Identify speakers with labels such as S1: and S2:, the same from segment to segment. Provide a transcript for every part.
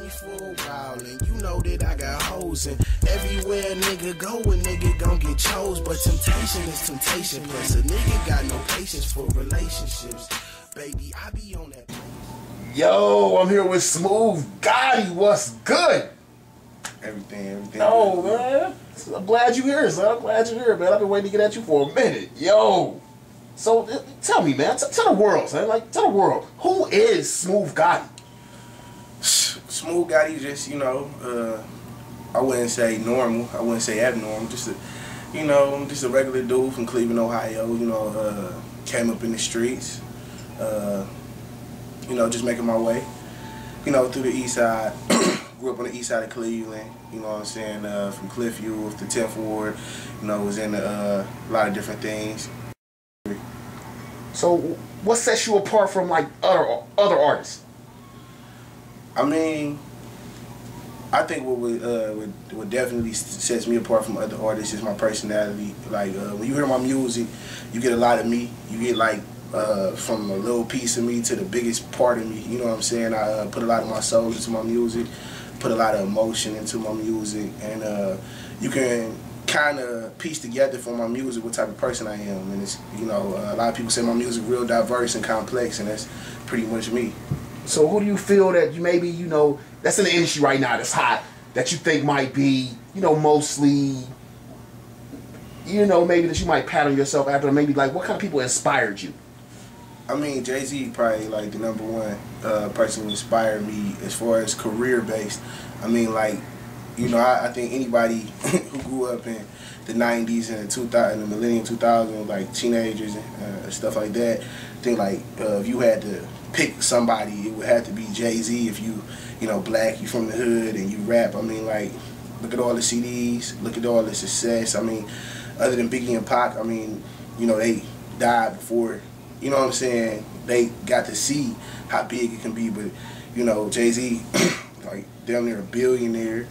S1: me for a while, and you know that I got hoes, and everywhere a nigga go, a nigga gon' get chose. But temptation is temptation, plus a nigga got no patience for relationships. Baby, I be on that.
S2: Yo, I'm here with Smoove Gotti. What's good?
S1: Everything.
S2: Oh, man. I'm glad you're here, son. I'm glad you're here, man. I've been waiting to get at you for a minute. Yo. So, tell me, man. Tell the world, son. Like, tell the world. Who is Smoove Gotti?
S1: Smoove Gotti, just, you know, I wouldn't say normal. I wouldn't say abnormal. Just a, you know, just a regular dude from Cleveland, Ohio. You know, came up in the streets. You know, just making my way. You know, through the east side. Grew up on the east side of Cleveland. You know what I'm saying? From Cliffview to 10th Ward. You know, was in a lot of different things.
S2: So, what sets you apart from like other artists?
S1: I mean, I think what definitely sets me apart from other artists is my personality. Like when you hear my music, you get a lot of me. You get like from a little piece of me to the biggest part of me. You know what I'm saying? I put a lot of my soul into my music, put a lot of emotion into my music, and you can kind of piece together from my music what type of person I am. And it's, you know, a lot of people say my music real diverse and complex, and that's pretty much me.
S2: So who do you feel that you maybe, you know, that's in the industry right now that's hot, that you think might be, you know, mostly, you know, maybe that you might pattern yourself after, maybe like what kind of people inspired you?
S1: I mean, Jay-Z probably like the #1 person who inspired me as far as career-based. I mean, like, you know, I think anybody who grew up in the 90s and the 2000, the millennium 2000, like teenagers and stuff like that, I think like if you had to pick somebody, it would have to be Jay-Z. If you know, black, you from the hood and you rap. I mean, like, look at all the CDs, look at all the success. I mean, other than Biggie and Pac, I mean, you know, they died before, you know what I'm saying, they got to see how big it can be. But, you know, Jay-Z, like, damn near a billionaire,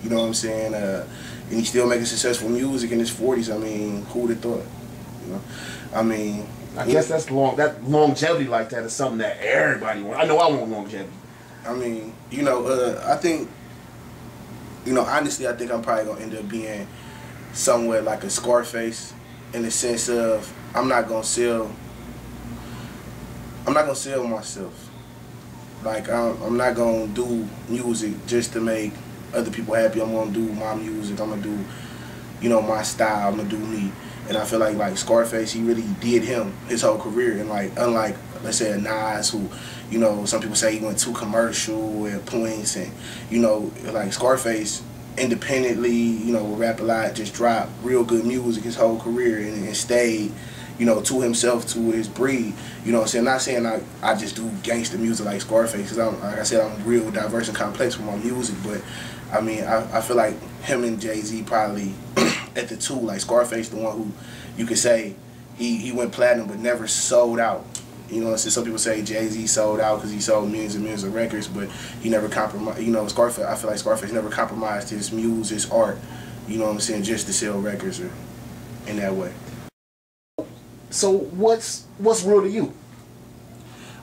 S1: you know what I'm saying, and he's still making successful music in his 40s. I mean, who would have thought, you know? I mean,
S2: I guess that longevity like that is something that everybody wants. I know I want longevity.
S1: I mean, you know, I think, you know, honestly, I think I'm probably going to end up being somewhat like a Scarface, in the sense of I'm not going to sell myself. Like, I'm not going to do music just to make other people happy. I'm going to do my music. I'm going to do, you know, my style. I'm going to do me. And I feel like Scarface, he really did his whole career. And like, unlike, let's say, a Nas, who, you know, some people say he went too commercial at points, and, you know, like Scarface independently, you know, rap a lot, just dropped real good music his whole career, and stayed, you know, to himself, to his breed. You know what I'm saying? Not saying I just do gangster music like Scarface, because like I said, I'm real diverse and complex with my music. But I mean, I feel like him and Jay-Z probably at the two. Like Scarface, the one who you could say he went platinum but never sold out. You know, some people say Jay-Z sold out because he sold millions and millions of records, but he never compromised. You know, Scarface, I feel like Scarface never compromised his music, his art, you know what I'm saying, just to sell records or in that way.
S2: So what's real to you?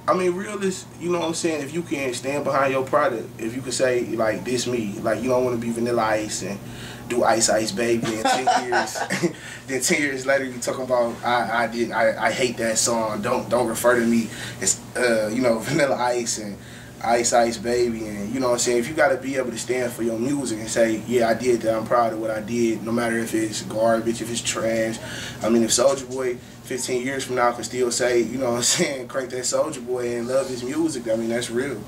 S1: I mean, real is, you know what I'm saying, if you can stand behind your product, if you can say, like, this me, like, you don't want to be Vanilla Ice and do Ice Ice Baby, and 10 years, then 10 years later you talking about, I hate that song, don't refer to me as, you know, Vanilla Ice and Ice Ice Baby, and, you know what I'm saying, if you got to be able to stand for your music and say, yeah, I did that, I'm proud of what I did, no matter if it's garbage, if it's trash. I mean, if Soulja Boy 15 years from now can still say, you know what I'm saying, crank that Soulja Boy and love his music, I mean, that's real.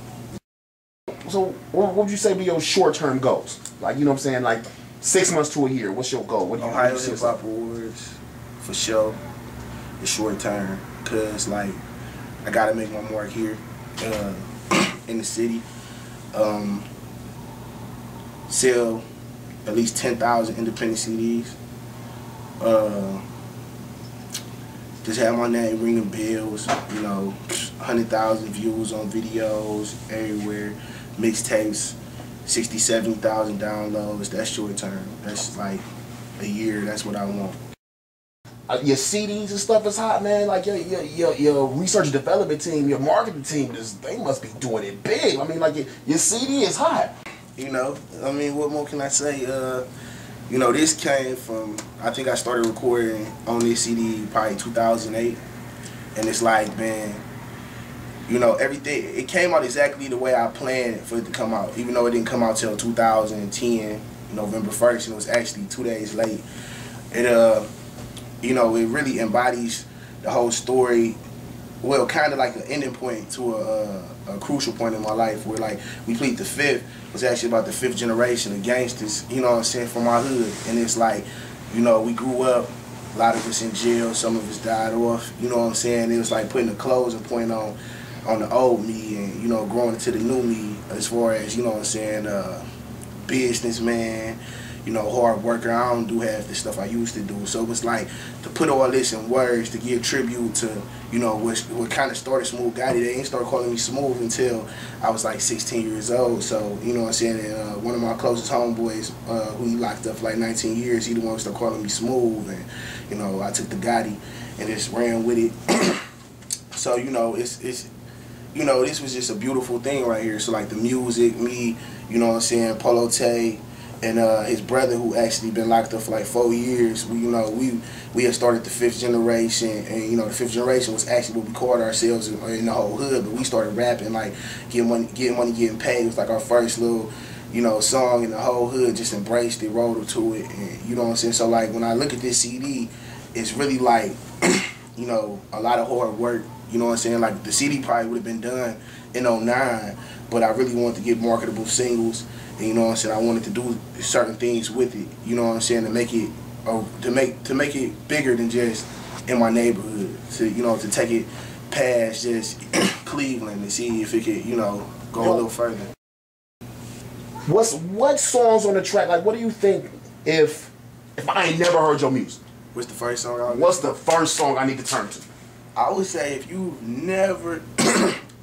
S2: So what would you say be your short-term goals? Like, you know what I'm saying, like 6 months to a year, what's your goal? What do you
S1: Ohio Hip Hop Awards, for sure, the short term, because, like, I got to make my mark here in the city. Sell at least 10,000 independent CDs. Just have my name ringing bells, you know, 100,000 views on videos everywhere, mixtapes, 60,000, 70,000 downloads. That's short term. That's like a year. That's what I want.
S2: your CDs and stuff is hot, man. Like your research and development team, your marketing team, they must be doing it big. I mean, like your CD is hot.
S1: You know, I mean, what more can I say? You know, this came from, I think I started recording on this CD probably 2008, and it's like, man, you know, everything, it came out exactly the way I planned for it to come out, even though it didn't come out till 2010, November 1st, and it was actually 2 days late. It, you know, it really embodies the whole story, well, kind of like an ending point to a crucial point in my life where, like, We Plead the Fifth was actually about the fifth generation of gangsters, you know what I'm saying, from our hood. And it's like, you know, we grew up, a lot of us in jail, some of us died off, you know what I'm saying. It was like putting a closing point on the old me and, you know, growing into the new me as far as, you know what I'm saying, businessman, you know, hard worker. I don't do half the stuff I used to do. So it was like to put all this in words to give tribute to, you know, what kind of started Smoove Gotti. They ain't started calling me Smoove until I was like 16 years old. So, you know what I'm saying, and, one of my closest homeboys, who he locked up for like 19 years, he the one who started calling me Smoove. And, you know, I took the Gotti and just ran with it. So, you know, it's you know, this was just a beautiful thing right here. So like the music, me, you know what I'm saying, Polo Tay, and his brother, who actually been locked up for like 4 years. We had started the fifth generation, and you know the fifth generation was actually what we called ourselves in the whole hood. But we started rapping, like getting money, getting paid. It was like our first little, you know, song, in the whole hood just embraced it, rolled to it, and you know what I'm saying. So like when I look at this CD, it's really like, you know, a lot of hard work. You know what I'm saying? Like the CD probably would have been done in '09, but I really wanted to get marketable singles. And you know what I'm saying? I wanted to do certain things with it. You know what I'm saying? To make it, to make it bigger than just in my neighborhood. To, you know, to take it past just Cleveland and see if it could, you know, go a little further.
S2: What songs on the track? Like, what do you think if I ain't never heard your music?
S1: What's the first song?
S2: What's the first song I need to turn to?
S1: I would say if you've never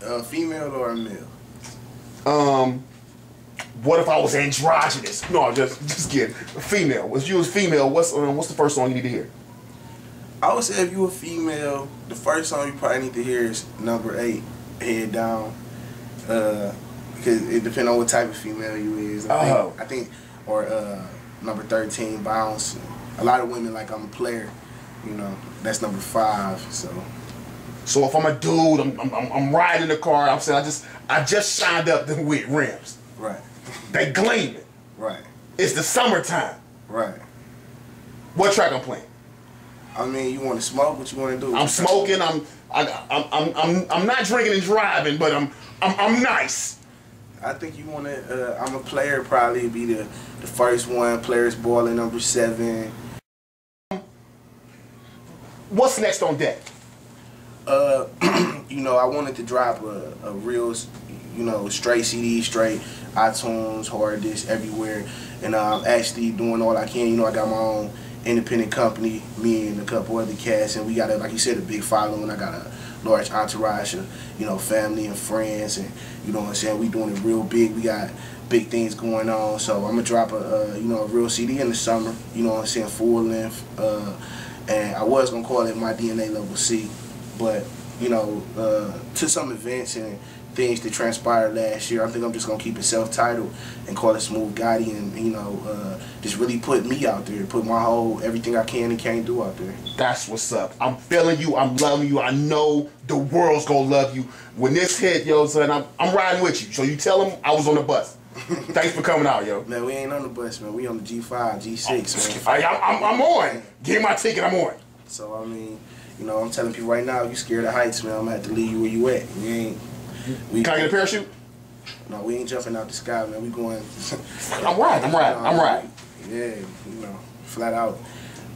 S1: a female or a male.
S2: What if I was androgynous? No, just kidding. Female. If you was female, what's the first song you need to hear?
S1: I would say if you a female, the first song you probably need to hear is number 8, Head Down. Because it depends on what type of female you is. I think, or number 13, Bounce. A lot of women like I'm a player. You know, that's number 5. So
S2: if I'm a dude, I'm riding in the car. I'm saying I just shined up them with rims.
S1: Right.
S2: They gleaming.
S1: Right.
S2: It's the summertime.
S1: Right.
S2: What track I'm playing?
S1: I mean, you want to smoke? What you want to do?
S2: I'm smoking. I'm not drinking and driving, but I'm nice.
S1: I think you want to. I'm a player. Probably be the first one. Players Balling, number 7.
S2: What's next on deck?
S1: You know, I wanted to drop a real, you know, straight CD, straight iTunes, hard disk, everywhere. And I'm actually doing all I can. You know, I got my own independent company, me and a couple other cats, and we got, like you said, a big following. I got a large entourage of, you know, family and friends, and you know what I'm saying, we doing it real big. We got big things going on. So I'm gonna drop you know, a real CD in the summer, you know what I'm saying, full length. And I was gonna call it My DNA Level C, but you know, to some events and things that transpired last year, I think I'm just gonna keep it self-titled and call it Smoove Gotti, and you know, just really put me out there, put my whole everything I can and can't do out there.
S2: That's what's up. I'm feeling you. I'm loving you. I know the world's gonna love you. When this hit, yo, son, I'm riding with you. So you tell them I was on the bus. Thanks for coming out, yo.
S1: Man, we ain't on the bus, man. We on the G5, G6, man.
S2: I'm on. Get my ticket. I'm on.
S1: So I mean, you know, I'm telling people right now, if you scared of heights, man, I'm gonna have to leave you where you at.
S2: Can I get a parachute?
S1: No, we ain't jumping out the sky, man. We going.
S2: I'm riding.
S1: Yeah, you know, flat out.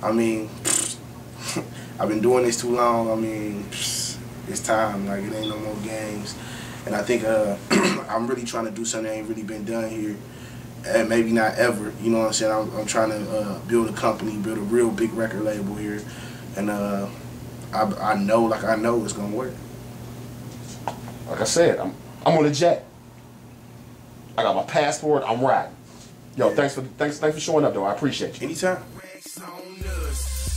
S1: I mean, I've been doing this too long. I mean, it's time. Like, it ain't no more games. And I think I'm really trying to do something that ain't really been done here, and maybe not ever. You know what I'm saying? I'm trying to build a company, build a real big record label here, and I know it's gonna work.
S2: Like I said, I'm on a jet. I got my passport. I'm riding. Yo, yeah. Thanks for showing up, though. I appreciate you.
S1: Anytime.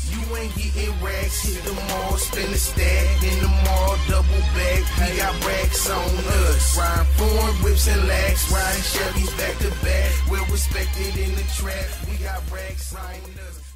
S3: You
S1: you ain't getting racks, hit the mall, spend a stack. In the mall, double back. We got racks on us. Riding foreign whips and lax. Riding Chevys back to back. We're respected in the trap. We got racks on us.